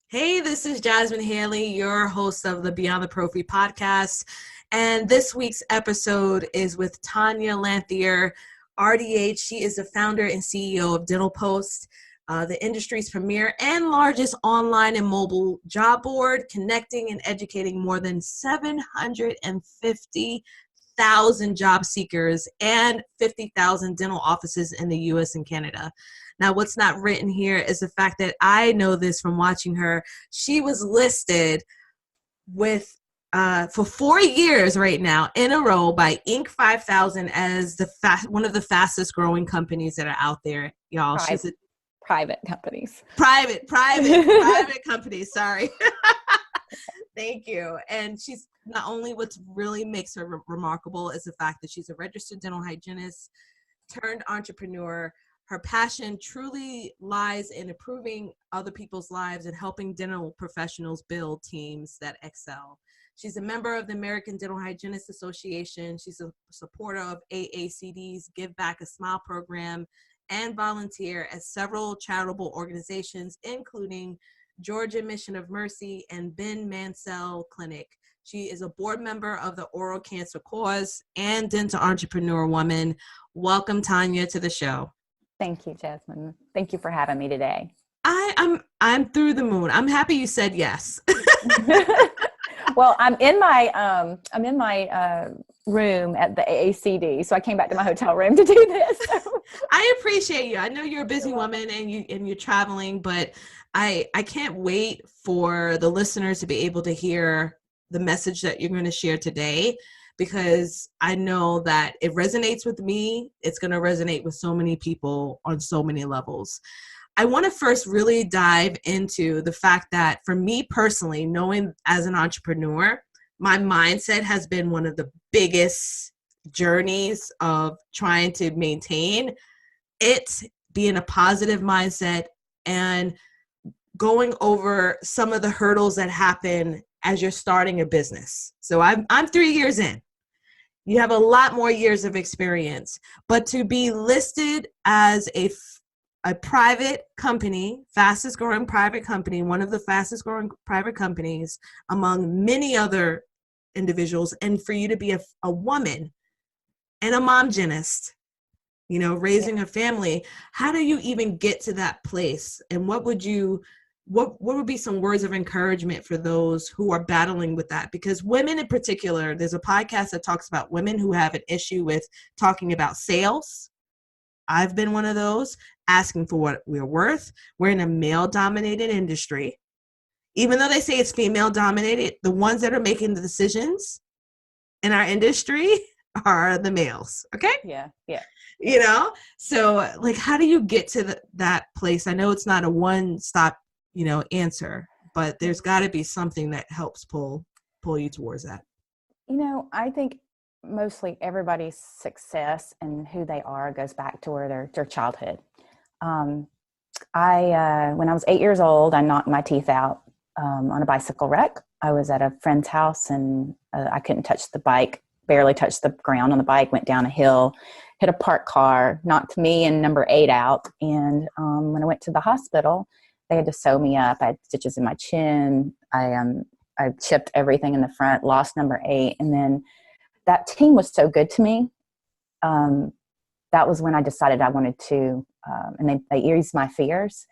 Hey, this is Jasmine Haley, your host of the Beyond the Prophy podcast. And this week's episode is with Tonya Lanthier, RDH. She is the founder and CEO of Dental Post, the industry's premier and largest online and mobile job board, connecting and educating more than 750,000 job seekers and 50,000 dental offices in the US and Canada. Now, what's not written here is the fact that I know this from watching her. She was listed with for 4 years right now in a row by Inc. 5000 as one of the fastest growing companies that are out there, y'all. Private, She's a private companies. private company. Sorry. Thank you. And she's not only what really makes her remarkable is the fact that she's a registered dental hygienist turned entrepreneur. Her passion truly lies in improving other people's lives and helping dental professionals build teams that excel. She's a member of the American Dental Hygienists Association. She's a supporter of AACD's Give Back a Smile program and volunteer at several charitable organizations, including Georgia Mission of Mercy and Ben Mansell Clinic. She is a board member of the Oral Cancer Cause and Dental Entrepreneur Woman. Welcome, Tonya, to the show. Thank you, Jasmine. Thank you for having me today. I'm through the moon. I'm happy you said yes. Well, I'm in my room at the AACD, so I came back to my hotel room to do this. I appreciate you. I know you're a busy woman and you're traveling, but I can't wait for the listeners to be able to hear the message that you're going to share today, because I know that it resonates with me. It's going to resonate with so many people on so many levels. I want to first really dive into the fact that for me personally, knowing as an entrepreneur, my mindset has been one of the biggest journeys of trying to maintain it, being a positive mindset and going over some of the hurdles that happen as you're starting a business. So I'm 3 years in. You have a lot more years of experience, but to be listed as a private company, fastest growing private company, one of the fastest growing private companies among many other individuals, and for you to be a woman and a mom hygienist, raising a family, how do you even get to that place? And what would be some words of encouragement for those who are battling with that? Because women in particular, there's a podcast that talks about women who have an issue with talking about sales. I've been one of those, asking for what we're worth. We're in a male-dominated industry. Even though they say it's female-dominated, the ones that are making the decisions in our industry are the males, okay? Yeah. So like, how do you get to that place? I know it's not a one-stop answer, but there's got to be something that helps pull you towards that. I think mostly everybody's success and who they are goes back to their childhood. When I was 8 years old, I knocked my teeth out on a bicycle wreck. I was at a friend's house and I couldn't touch the bike, barely touched the ground on the bike, went down a hill, hit a parked car, knocked me and number 8 out. And when I went to the hospital, they had to sew me up. I had stitches in my chin. I chipped everything in the front, lost number 8. And then that team was so good to me. That was when I decided I wanted to, and they eased my fears.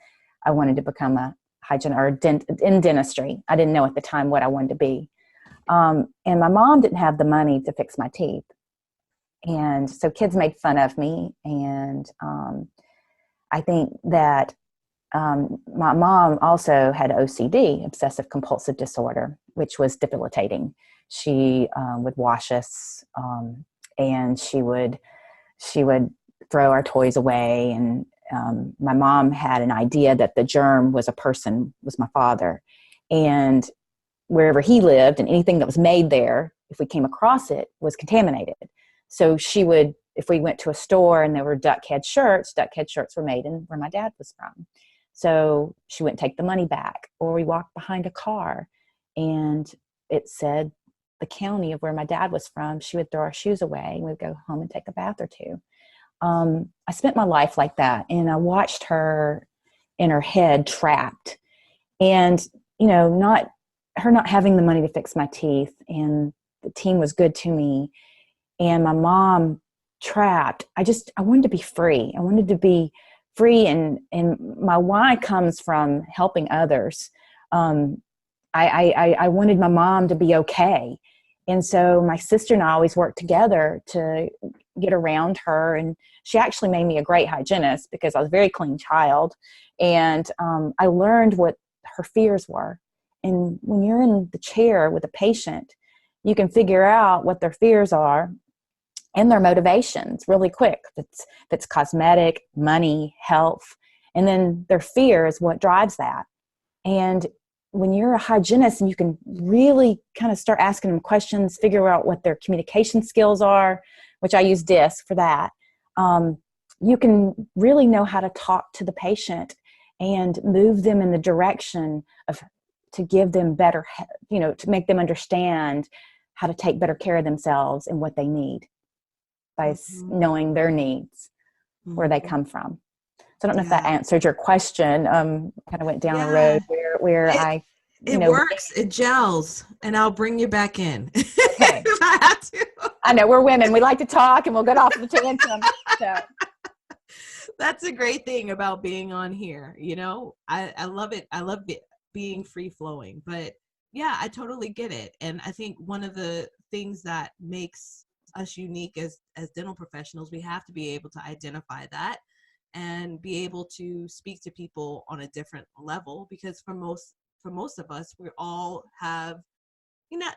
I wanted to become a hygienist in dentistry. I didn't know at the time what I wanted to be. And my mom didn't have the money to fix my teeth. And so kids made fun of me. And I think that my mom also had OCD, Obsessive Compulsive Disorder, which was debilitating. She would wash us, and she would throw our toys away. And my mom had an idea that the germ was was my father. And wherever he lived and anything that was made there, if we came across it, was contaminated. So she would, if we went to a store and there were duck head shirts were made in where my dad was from. So she wouldn't take the money back. Or we walked behind a car and it said the county of where my dad was from. She would throw our shoes away and we'd go home and take a bath or two. I spent my life like that, and I watched her in her head trapped. And not her not having the money to fix my teeth, and the team was good to me, and my mom trapped. I wanted to be free. I wanted to be free, and my why comes from helping others. I wanted my mom to be okay. And so my sister and I always worked together to get around her. And she actually made me a great hygienist because I was a very clean child. And I learned what her fears were. And when you're in the chair with a patient, you can figure out what their fears are and their motivations really quick. If it's cosmetic, money, health, and then their fear is what drives that. And when you're a hygienist and you can really kind of start asking them questions, figure out what their communication skills are, which I use DISC for that, you can really know how to talk to the patient and move them in the direction of, to give them better, to make them understand how to take better care of themselves and what they need by knowing their needs, where they come from. So I don't know if that answered your question. Kind of went down a road where it works, it gels, and I'll bring you back in. Okay. If I have to. I know we're women. We like to talk, and we'll get off the tangent. So. That's a great thing about being on here. I love it. I love being free flowing, but yeah, I totally get it. And I think one of the things that makes us unique as dental professionals, we have to be able to identify that and be able to speak to people on a different level, because for most of us, we all have,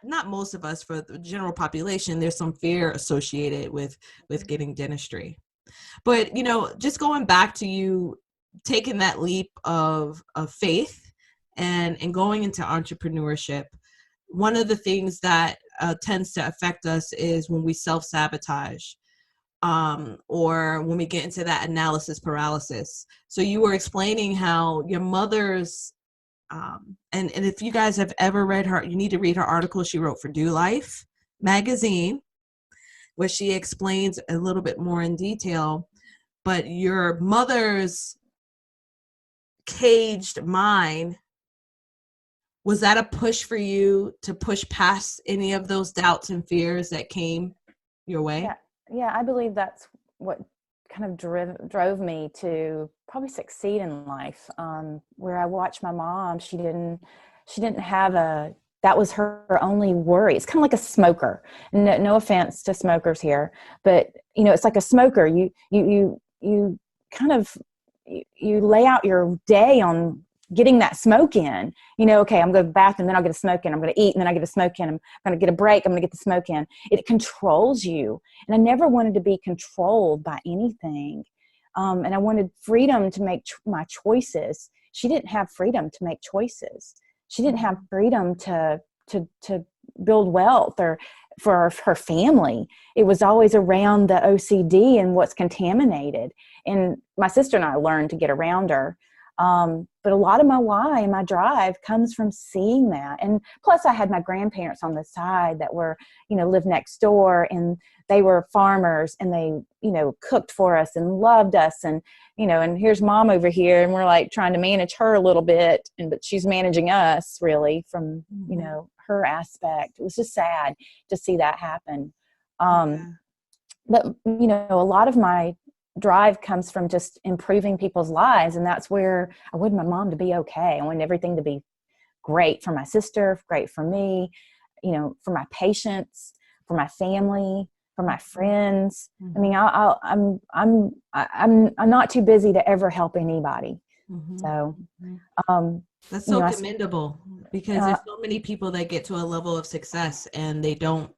not most of us, for the general population, there's some fear associated with getting dentistry. But just going back to you taking that leap of faith and going into entrepreneurship, one of the things that tends to affect us is when we self-sabotage, or when we get into that analysis paralysis. So you were explaining how your mother's, and if you guys have ever read her, you need to read her article she wrote for Do Life magazine, where she explains a little bit more in detail. But your mother's caged mind, was that a push for you to push past any of those doubts and fears that came your way? Yeah, I believe that's what kind of drove me to probably succeed in life. Where I watched my mom, she didn't have that was her only worry. It's kind of like a smoker. No offense to smokers here, but it's like a smoker. You kind of, you lay out your day on getting that smoke in. Okay, I'm going to the bathroom, then I'll get a smoke in. I'm going to eat, and then I get a smoke in. I'm going to get a break, I'm going to get the smoke in. It controls you. And I never wanted to be controlled by anything. And I wanted freedom to make my choices. She didn't have freedom to make choices. She didn't have freedom to build wealth or for her family. It was always around the OCD and what's contaminated. And my sister and I learned to get around her. But a lot of my why and my drive comes from seeing that. And plus I had my grandparents on the side that were, lived next door, and they were farmers, and they, cooked for us and loved us. And, and here's mom over here, and we're like trying to manage her a little bit, but she's managing us really from, her aspect. It was just sad to see that happen. But, a lot of my drive comes from just improving people's lives. And that's where I wanted my mom to be okay. I wanted everything to be great for my sister, great for me, for my patients, for my family, for my friends. I mean, I'm not too busy to ever help anybody. So, that's so commendable, because there's so many people that get to a level of success and they don't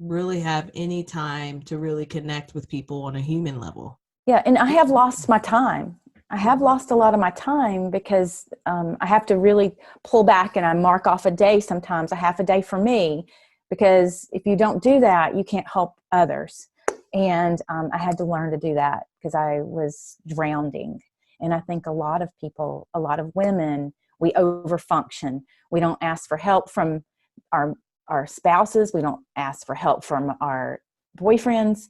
really have any time to really connect with people on a human level. Yeah. And I have lost my time. I have lost a lot of my time because I have to really pull back, and I mark off a day, sometimes a half a day for me, because if you don't do that, you can't help others. And I had to learn to do that because I was drowning. And I think a lot of people, a lot of women, we overfunction. We don't ask for help from our spouses. We don't ask for help from our boyfriends.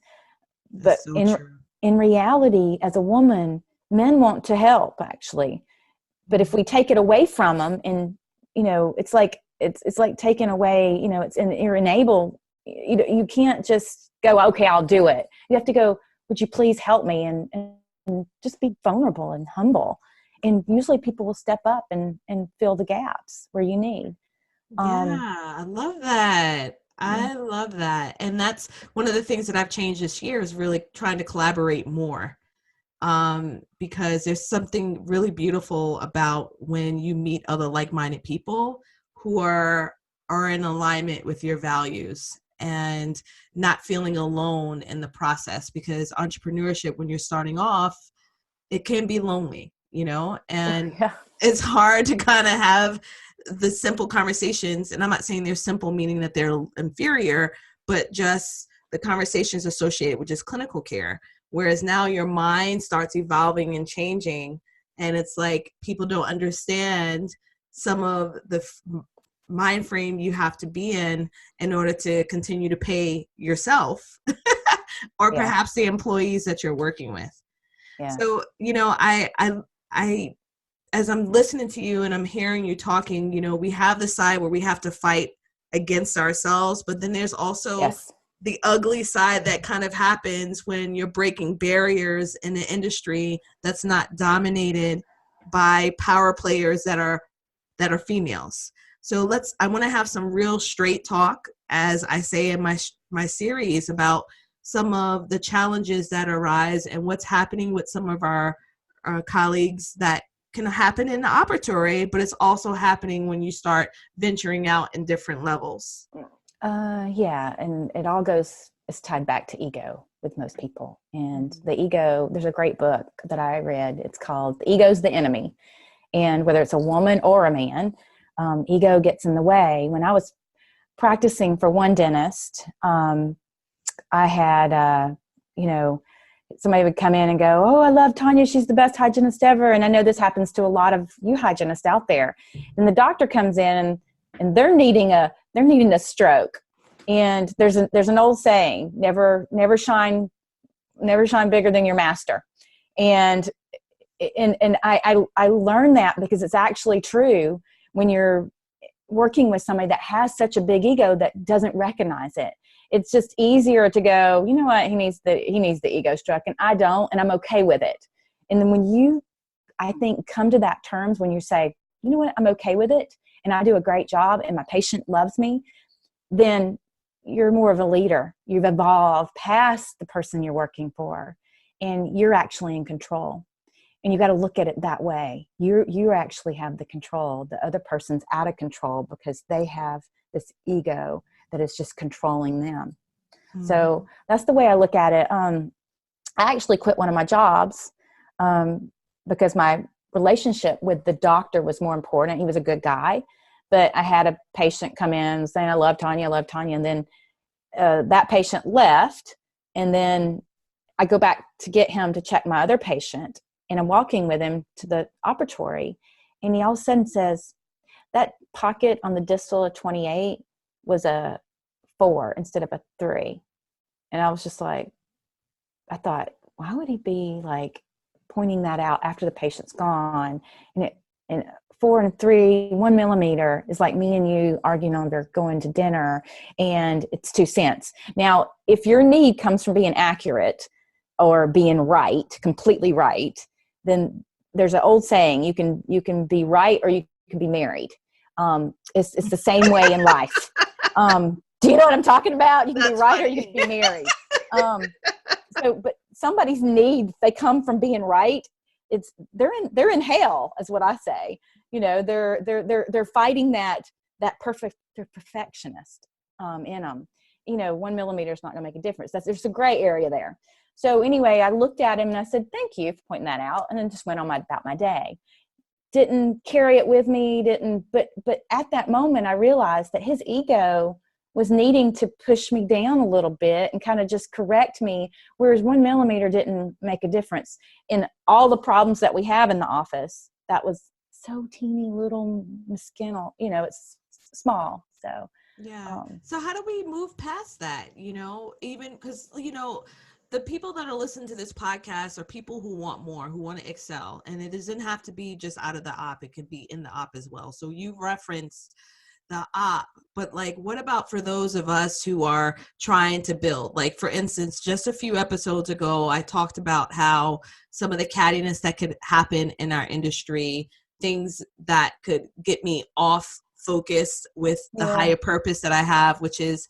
But so in reality, as a woman, men want to help, actually. But if we take it away from them and it's like taking away, you're enable. You can't just go, okay, I'll do it. You have to go, would you please help me? And just be vulnerable and humble. And usually people will step up and fill the gaps where you need. Yeah, I love that. Yeah. I love that. And that's one of the things that I've changed this year is really trying to collaborate more. Because there's something really beautiful about when you meet other like-minded people who are in alignment with your values and not feeling alone in the process, because entrepreneurship, when you're starting off, it can be lonely, and Yeah. it's hard to kind of have the simple conversations. And I'm not saying they're simple, meaning that they're inferior, but just the conversations associated with just clinical care. Whereas now your mind starts evolving and changing. And it's like people don't understand some of the mind frame you have to be in order to continue to pay yourself or Yeah. perhaps the employees that you're working with. Yeah. So, I as I'm listening to you and I'm hearing you talking, we have the side where we have to fight against ourselves, but then there's also Yes. the ugly side that kind of happens when you're breaking barriers in an industry that's not dominated by power players that are females. So I want to have some real straight talk, as I say in my series, about some of the challenges that arise and what's happening with some of our colleagues that can happen in the operatory, but it's also happening when you start venturing out in different levels. Yeah, and it's tied back to ego with most people. And the ego, there's a great book that I read. It's called The Ego's the Enemy. And whether it's a woman or a man, ego gets in the way. When I was practicing for one dentist, I had, somebody would come in and go, "Oh, I love Tonya. She's the best hygienist ever." And I know this happens to a lot of you hygienists out there. And the doctor comes in and they're needing a stroke. And there's an old saying, never shine bigger than your master. And I learned that because it's actually true when you're working with somebody that has such a big ego that doesn't recognize it. It's just easier to go, you know what, he needs the ego stroke and I don't, and I'm okay with it. And then when you, I think, come to that terms, when you say, you know what, I'm okay with it and I do a great job and my patient loves me, then you're more of a leader. You've evolved past the person you're working for and you're actually in control. And you got to look at it that way. You actually have the control. The other person's out of control because they have this ego that is just controlling them. Mm-hmm. So that's the way I look at it. I actually quit one of my jobs because my relationship with the doctor was more important. He was a good guy, but I had a patient come in saying, I love Tonya. And then that patient left. And then I go back to get him to check my other patient. And I'm walking with him to the operatory. And he all of a sudden says, that pocket on the distal of 28 was a 4 instead of a 3. And I was just like, I thought, why would he be like pointing that out after the patient's gone? And 4 and 3, 1 millimeter is like me and you arguing over going to dinner, and it's 2 cents. Now, if your need comes from being accurate or being right, completely right, then there's an old saying, you can be right or you can be married. It's the same way in life. Do you know what I'm talking about? You can That's be right funny. or you can be married. But somebody's need, if they come from being right, they're in hell, is what I say. They're fighting that perfect, they're perfectionist in them. 1 millimeter is not going to make a difference. There's a gray area there. So anyway, I looked at him and I said, thank you for pointing that out. And then just went on about my day. Didn't carry it with me, but at that moment I realized that his ego was needing to push me down a little bit and kind of just correct me, whereas 1 millimeter didn't make a difference in all the problems that we have in the office. That was so teeny little mesquinal, it's small. So yeah. So how do we move past that? Even because the people that are listening to this podcast are people who want more, who want to excel. And it doesn't have to be just out of the op. It could be in the op as well. So you referenced the op, but like, what about for those of us who are trying to build? Like, for instance, just a few episodes ago, I talked about how some of the cattiness that could happen in our industry, things that could get me off focus with the higher purpose that I have, which is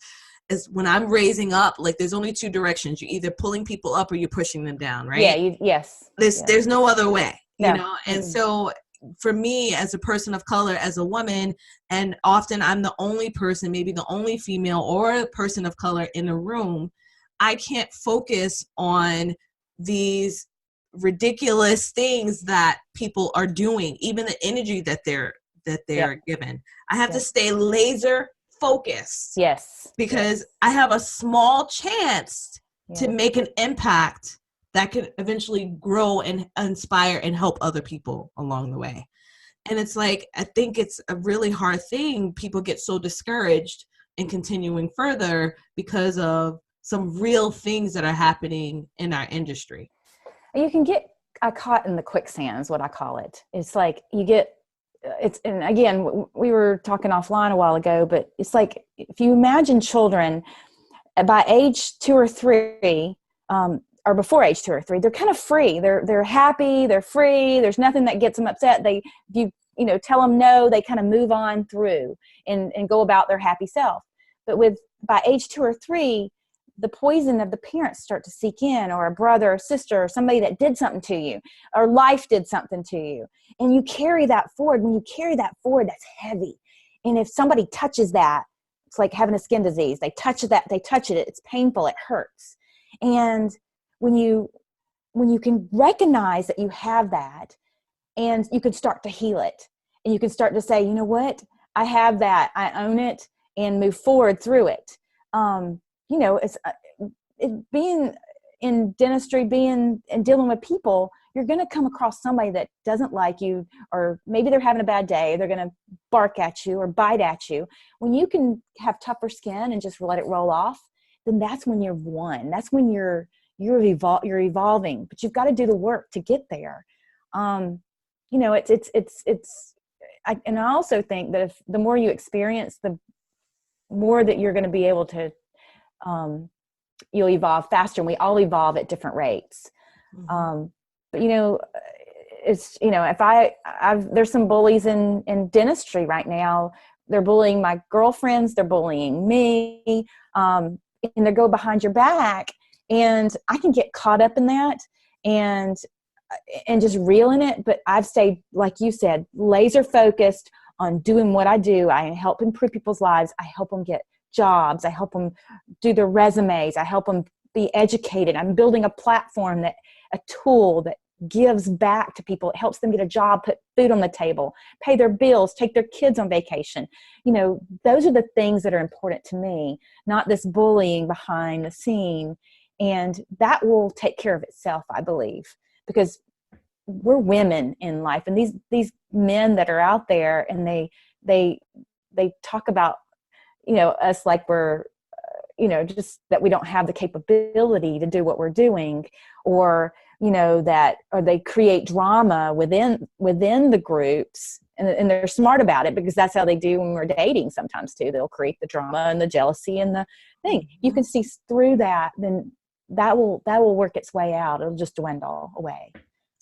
when I'm raising up, like there's only two directions. You're either pulling people up or you're pushing them down, right? Yeah. Yes. There's no other way, you No. know? And so for me as a person of color, as a woman, and often I'm the only person, maybe the only female or a person of color in a room, I can't focus on these ridiculous things that people are doing, even the energy that they're given. I have to stay laser focused. Yes. Because I have a small chance to make an impact that could eventually grow and inspire and help other people along the way. And it's like, I think it's a really hard thing. People get so discouraged in continuing further because of some real things that are happening in our industry. You can get caught in the quicksand is what I call it. It's like you get, and again, we were talking offline a while ago, but it's like, if you imagine children by age 2 or 3, or before age 2 or 3, they're kind of free. They're happy. They're free. There's nothing that gets them upset. You tell them no, they kind of move on through and go about their happy self. But by age 2 or 3, the poison of the parents start to seek in, or a brother or sister or somebody that did something to you, or life did something to you. And you carry that forward. When you carry that forward, that's heavy. And if somebody touches that, it's like having a skin disease. They touch it, it's painful, it hurts. And when you can recognize that you have that, and you can start to heal it, and you can start to say, you know what, I have that, I own it, and move forward through it. It's being in dentistry, being and dealing with people, you're going to come across somebody that doesn't like you, or maybe they're having a bad day. They're going to bark at you or bite at you. When you can have tougher skin and just let it roll off, then that's when you've won. That's when you're evolving, but you've got to do the work to get there. And I also think that if the more you experience, the more that you're going to be able to, you'll evolve faster, and we all evolve at different rates. Mm-hmm. But if there's some bullies in dentistry right now. They're bullying my girlfriends, they're bullying me, and they go behind your back, and I can get caught up in that and just reel in it. But I've stayed, like you said, laser focused on doing what I do. I help improve people's lives. I help them get jobs. I help them do their resumes. I help them be educated. I'm building a platform, a tool that gives back to people. It helps them get a job, put food on the table, pay their bills, take their kids on vacation. Those are the things that are important to me, not this bullying behind the scene. And that will take care of itself, I believe, because we're women in life, and these men that are out there, and they talk about, us like we're, just that we don't have the capability to do what we're doing, or they create drama within the groups, and they're smart about it, because that's how they do when we're dating sometimes too. They'll create the drama and the jealousy and the thing. You can see through that, then that will work its way out. It'll just dwindle away.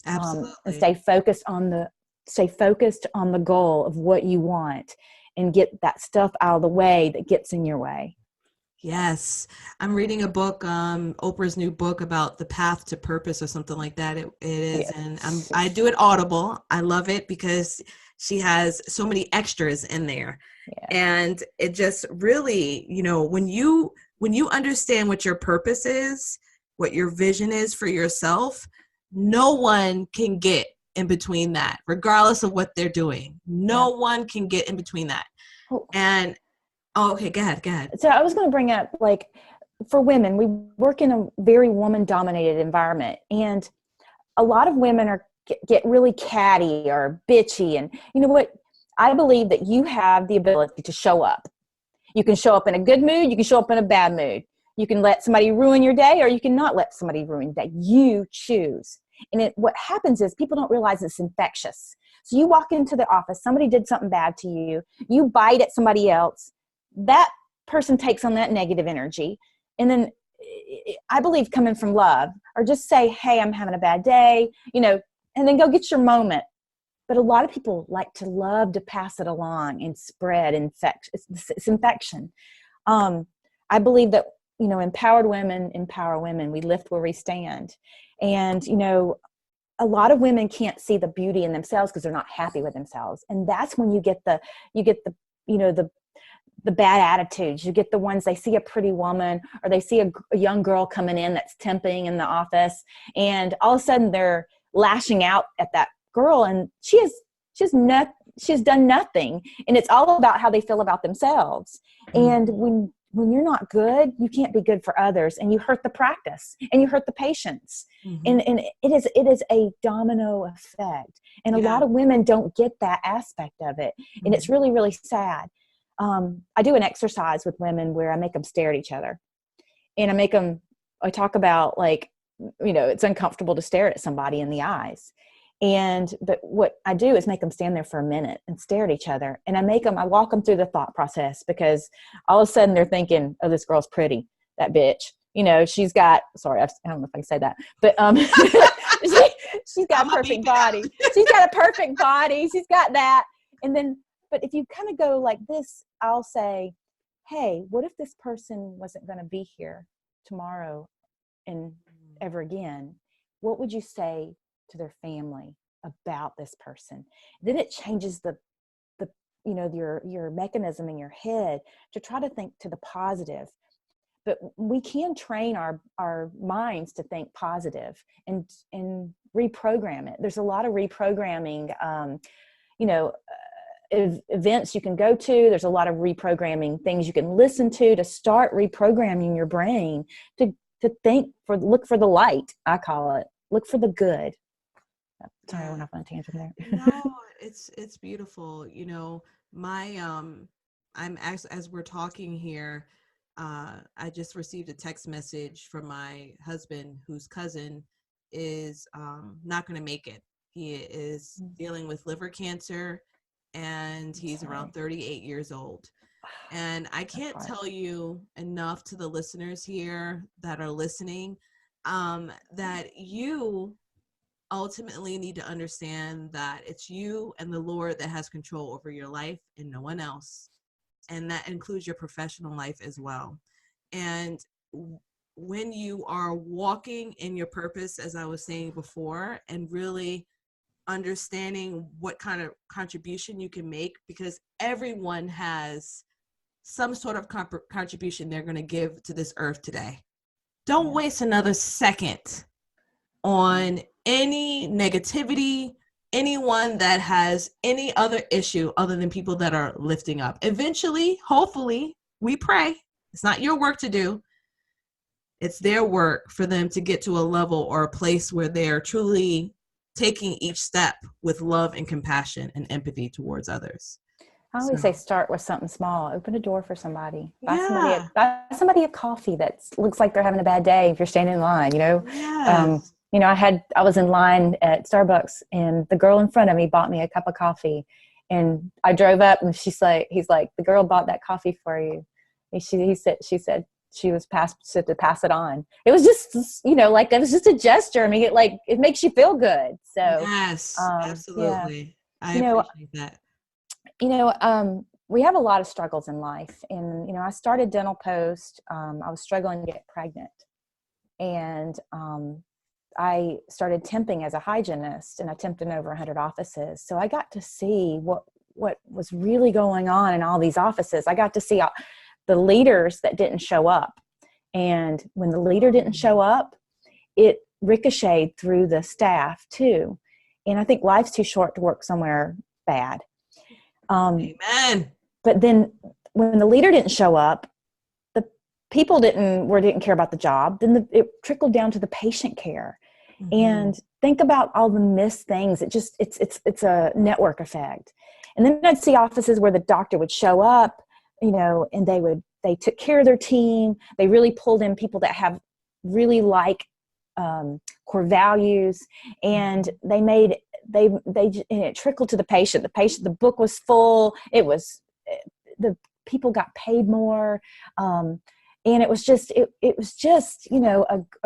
Absolutely. And stay focused on the goal of what you want, and get that stuff out of the way that gets in your way. Yes. I'm reading a book, Oprah's new book about the path to purpose or something like that. It is. Yes. And I do it Audible. I love it because she has so many extras in there. Yeah. And it just really, when you understand what your purpose is, what your vision is for yourself, no one can get in between that, regardless of what they're doing. No one can get in between that. And okay, go ahead. So I was going to bring up, like, for women, we work in a very woman-dominated environment, and a lot of women get really catty or bitchy. And you know what? I believe that you have the ability to show up. You can show up in a good mood. You can show up in a bad mood. You can let somebody ruin your day, or you can not let somebody ruin your day. You choose. And what happens is people don't realize it's infectious. So you walk into the office, somebody did something bad to you, you bite at somebody else, that person takes on that negative energy. And then I believe coming from love, or just say, hey, I'm having a bad day, and then go get your moment. But a lot of people like to love to pass it along and spread it's infection. I believe that, empowered women empower women. We lift where we stand. And, a lot of women can't see the beauty in themselves because they're not happy with themselves. And that's when you get the bad attitudes. You get the ones, they see a pretty woman, or they see a young girl coming in that's temping in the office, and all of a sudden they're lashing out at that girl, and she has done nothing. And it's all about how they feel about themselves. And when you're not good, you can't be good for others, and you hurt the practice, and you hurt the patients. And it is a domino effect. And a lot of women don't get that aspect of it. And it's really, really sad. I do an exercise with women where I make them stare at each other, and I talk about, like, it's uncomfortable to stare at somebody in the eyes. But what I do is make them stand there for a minute and stare at each other. And I walk them through the thought process, because all of a sudden they're thinking, oh, this girl's pretty, that bitch. She's got, sorry, I don't know if I can say that, but she's got a perfect body. She's got a perfect body. She's got that. But if you kind of go like this, I'll say, hey, what if this person wasn't going to be here tomorrow and ever again? What would you say to their family about this person? Then it changes your mechanism in your head to try to think to the positive. But we can train our minds to think positive and reprogram it. There's a lot of reprogramming, events you can go to. There's a lot of reprogramming things you can listen to start reprogramming your brain to look for the light. I call it, look for the good. Sorry, I went off on a tangent there. No, it's beautiful. I'm actually, as we're talking here, I just received a text message from my husband, whose cousin is not going to make it. He is dealing with liver cancer, and he's around 38 years old. And I can't tell you enough to the listeners here that are listening, that you ultimately need to understand that it's you and the Lord that has control over your life and no one else. And that includes your professional life as well. And when you are walking in your purpose, as I was saying before, and really understanding what kind of contribution you can make, because everyone has some sort of contribution they're going to give to this earth today. Don't waste another second on any negativity, anyone that has any other issue other than people that are lifting up. Eventually, hopefully, we pray. It's not your work to do. It's their work for them to get to a level or a place where they're truly taking each step with love and compassion and empathy towards others. I always say start with something small. Open a door for somebody. Buy somebody a coffee that looks like they're having a bad day if you're standing in line, Yes. I was in line at Starbucks, and the girl in front of me bought me a cup of coffee, and I drove up, and he's like, the girl bought that coffee for you. And she said she was to pass it on. It was just, it was just a gesture. I mean, it makes you feel good. So yes, absolutely. I appreciate that. We have a lot of struggles in life, and, I started Dental Post. I was struggling to get pregnant, and, I started temping as a hygienist, and I temped in over 100 offices. So I got to see what was really going on in all these offices. I got to see the leaders that didn't show up. And when the leader didn't show up, it ricocheted through the staff too. And I think life's too short to work somewhere bad. Amen. But then when the leader didn't show up, the people didn't care about the job. Then it trickled down to the patient care. Mm-hmm. And think about all the missed things. It's a network effect. And then I'd see offices where the doctor would show up, and they would they took care of their team. They really pulled in people that have really like core values, and and it trickled to the patient. The book was full. The people got paid more. And it was just, a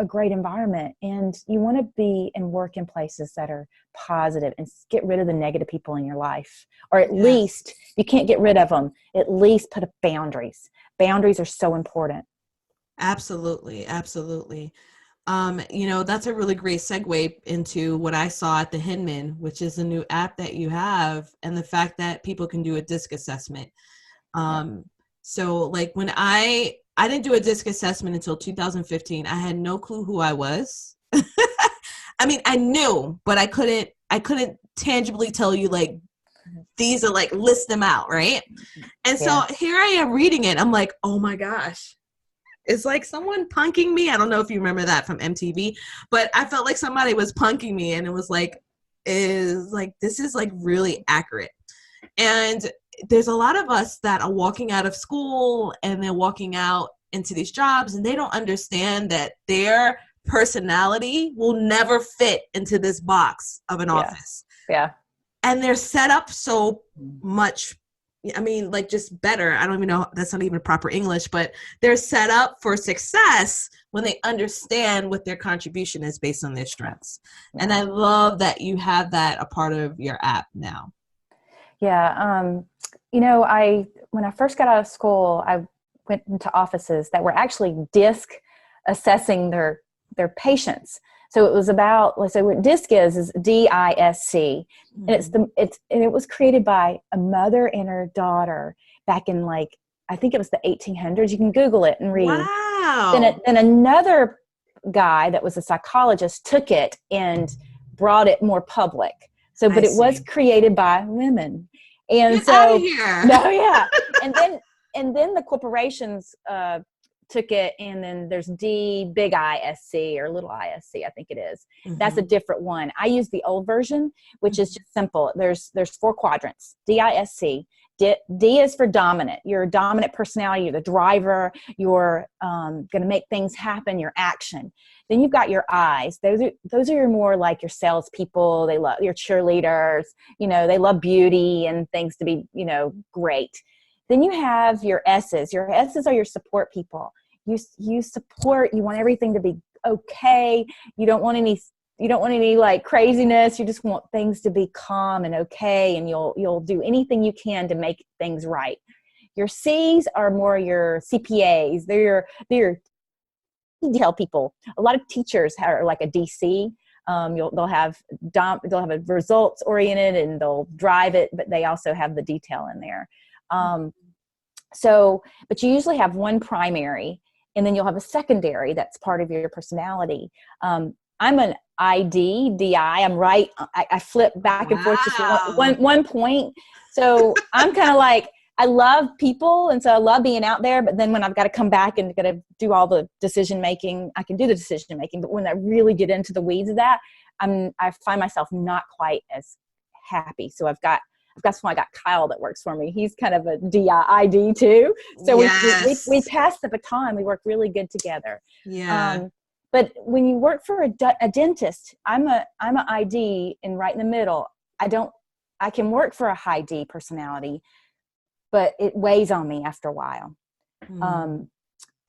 great environment. And you want to be and work in places that are positive and get rid of the negative people in your life, or at least, you can't get rid of them, at least put up boundaries. Boundaries are so important. Absolutely. Absolutely. That's a really great segue into what I saw at the Hinman, which is a new app that you have, and the fact that people can do a DISC assessment. So like when I didn't do a DISC assessment until 2015. I had no clue who I was. I mean, I knew, but I couldn't tangibly tell you, like, these are, like, list them out, right? And so here I am reading it. I'm like, oh my gosh. It's like someone punking me. I don't know if you remember that from MTV, but I felt like somebody was punking me, and it was like, this is like really accurate. And there's a lot of us that are walking out of school and they're walking out into these jobs, and they don't understand that their personality will never fit into this box of an office. Yeah. And they're set up so much, I mean, like, just better. I don't even know, that's not even proper English, but they're set up for success when they understand what their contribution is based on their strengths. Yeah. And I love that you have that a part of your app now. Yeah. When I first got out of school, I went into offices that were actually DISC assessing their patients. So it was about, let's say what DISC is DISC. And it was created by a mother and her daughter back in, like, I think it was the 1800s. You can Google it and read. Wow. Then another guy that was a psychologist took it and brought it more public. So, but it was created by women. And Get so, out of here. no, yeah. and then the corporations took it, and then there's big ISC or little ISC, I think it is. Mm-hmm. That's a different one. I use the old version, which is just simple. There's 4 quadrants. DISC. D is for dominant. You're a dominant personality. You're the driver. You're going to make things happen. Your action. Then you've got your I's. Those are your more like your salespeople. They love your cheerleaders. They love beauty and things to be, great. Then you have your S's. Your S's are your support people. You support. You want everything to be okay. You don't want any like craziness. You just want things to be calm and okay, and you'll do anything you can to make things right. Your C's are more your CPAs. They're your detail people. A lot of teachers are like a DC. They'll have a results oriented, and they'll drive it, but they also have the detail in there. But you usually have one primary, and then you'll have a secondary that's part of your personality. I'm an DI. I'm right. I flip back and forth just one point. So I'm kind of like, I love people, and so I love being out there. But then when I've got to come back and got to do all the decision making, I can do the decision making. But when I really get into the weeds of that, I find myself not quite as happy. So that's why I got Kyle that works for me. He's kind of a DID too. So we pass the baton. We work really good together. Yeah. But when you work for a dentist, I'm a ID, and right in the middle. I can work for a high D personality, but it weighs on me after a while.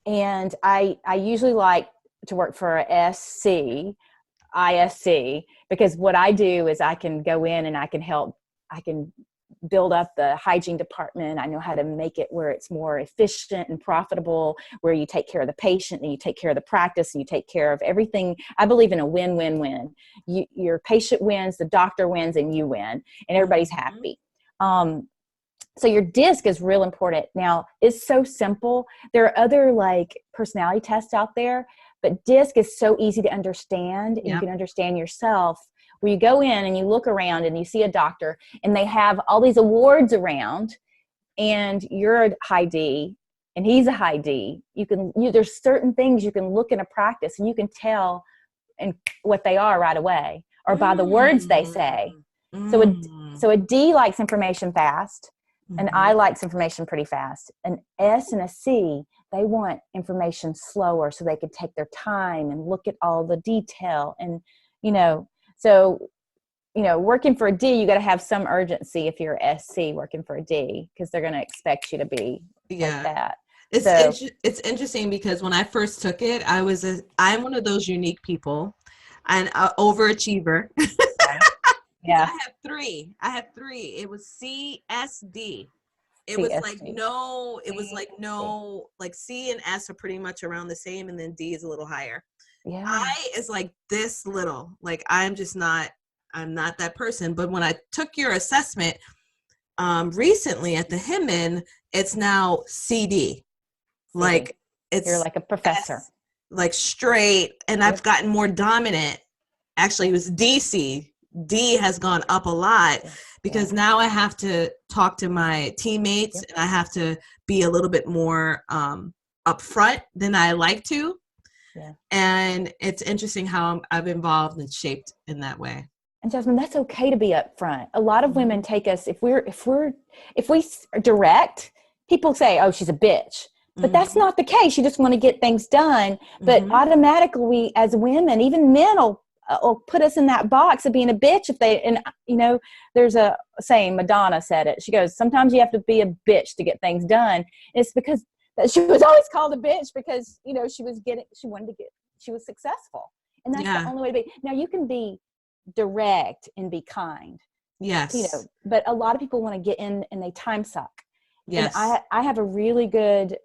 And I usually like to work for a SC, ISC, because what I do is I can go in and I can build up the hygiene department. I know how to make it where it's more efficient and profitable, where you take care of the patient and you take care of the practice and you take care of everything. I believe in a win-win-win. Your patient wins, the doctor wins, and you win, and everybody's happy. So your DISC is real important. Now, it's so simple. There are other like personality tests out there, but DISC is so easy to understand, and you can understand yourself, where you go in and you look around and you see a doctor and they have all these awards around, and you're a high D and he's a high D. There's certain things you can look in a practice and you can tell and what they are right away, or by the words they say. So a D likes information fast. And I likes information pretty fast. An S and a C, they want information slower so they could take their time and look at all the detail. And, so, working for a D, you got to have some urgency if you're SC working for a D, because they're going to expect you to be like that. It's interesting because when I first took it, I'm one of those unique people, an overachiever. Yeah. I have three. It was CSD. It CSD. was like C and S are pretty much around the same, and then D is a little higher. Yeah. I is like this little, like I'm not that person. But when I took your assessment recently at the Hyman, it's now CD. Like you're like a professor. S, like straight, and I've gotten more dominant. Actually, it was DC. D has gone up a lot because now I have to talk to my teammates and I have to be a little bit more upfront than I like to. Yeah. And it's interesting how I've evolved and shaped in that way. And Jasmine, that's okay to be upfront. A lot of women take us, if we direct, people say, "Oh, she's a bitch." But that's not the case. You just want to get things done. But automatically, we, as women, even men will put us in that box of being a bitch if they, and there's a saying, Madonna said it. She goes, sometimes you have to be a bitch to get things done. And it's because she was always called a bitch because, she was successful. And that's the only way to be. Now you can be direct and be kind. Yes. But a lot of people want to get in and they time suck. Yes. And I have a really good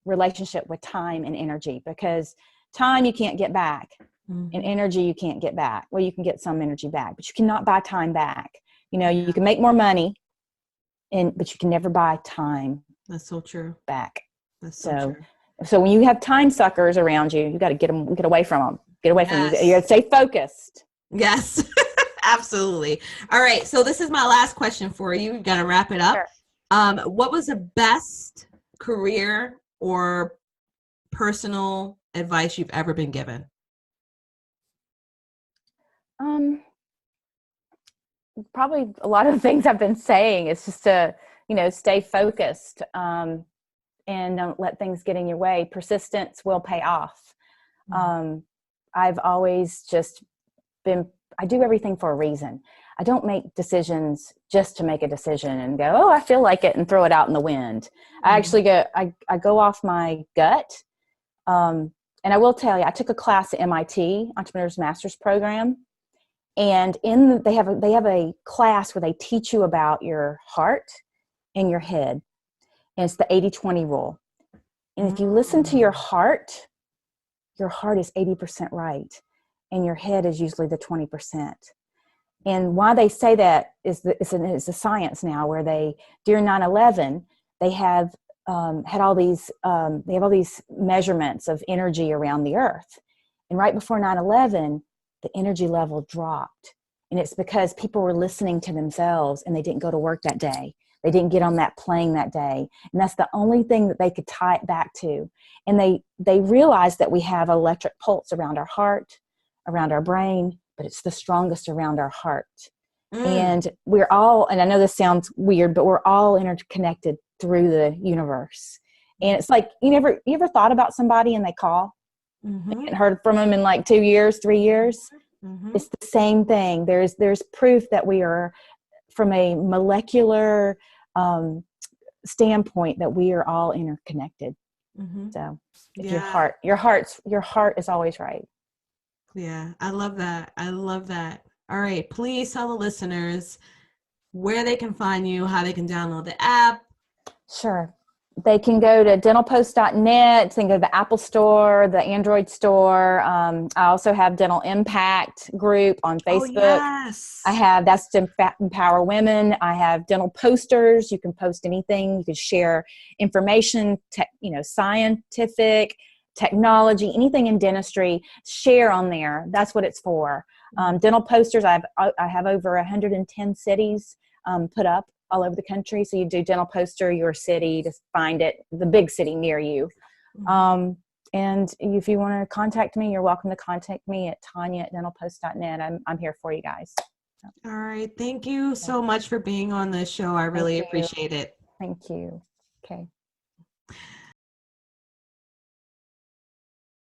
relationship with time and energy, because time you can't get back. And energy you can't get back. Well, you can get some energy back, but you cannot buy time back. You can make more money, but you can never buy time. That's so true. Back. That's so true. So when you have time suckers around you, you got to get away from them. Get away from them. You got to stay focused. Yes, absolutely. All right. So this is my last question for you. You got to wrap it up. Sure. What was the best career or personal advice you've ever been given? Probably a lot of the things I've been saying. It's just to, stay focused, and don't let things get in your way. Persistence will pay off. I've always just I do everything for a reason. I don't make decisions just to make a decision and go, oh, I feel like it, and throw it out in the wind. I actually I go off my gut. And I will tell you, I took a class at MIT, Entrepreneur's Master's Program. And they have a class where they teach you about your heart and your head. And it's the 80-20 rule. And if you listen to your heart is 80% right. And your head is usually the 20%. And why they say that is a science now, where during 9/11, they have had all these, they have all these measurements of energy around the earth. And right before 9/11, the energy level dropped. And it's because people were listening to themselves and they didn't go to work that day. They didn't get on that plane that day. And that's the only thing that they could tie it back to. And they realized that we have an electric pulse around our heart, around our brain, but it's the strongest around our heart. And we're all, and I know this sounds weird, but we're all interconnected through the universe. And it's like, you ever thought about somebody and they call? And heard from them in like 2 years, 3 years. It's the same thing. There's proof that we are, from a molecular standpoint, that we are all interconnected. So your heart is always right. Yeah, I love that. All right, please tell the listeners where they can find you, how they can download the app. Sure. They can go to dentalpost.net. They can go to the Apple Store, the Android Store. I also have Dental Impact Group on Facebook. Oh, yes. That's to empower women. I have dental posters. You can post anything. You can share information, scientific, technology, anything in dentistry. Share on there. That's what it's for. Dental posters. I have over 110 cities put up all over the country. So you do dental poster, your city, to find it, the big city near you. And if you want to contact me, you're welcome to contact me at Tonya@dentalpost.net. I'm here for you guys. All right. Thank you so much for being on the show. I Thank really you. appreciate it. Thank you. Okay.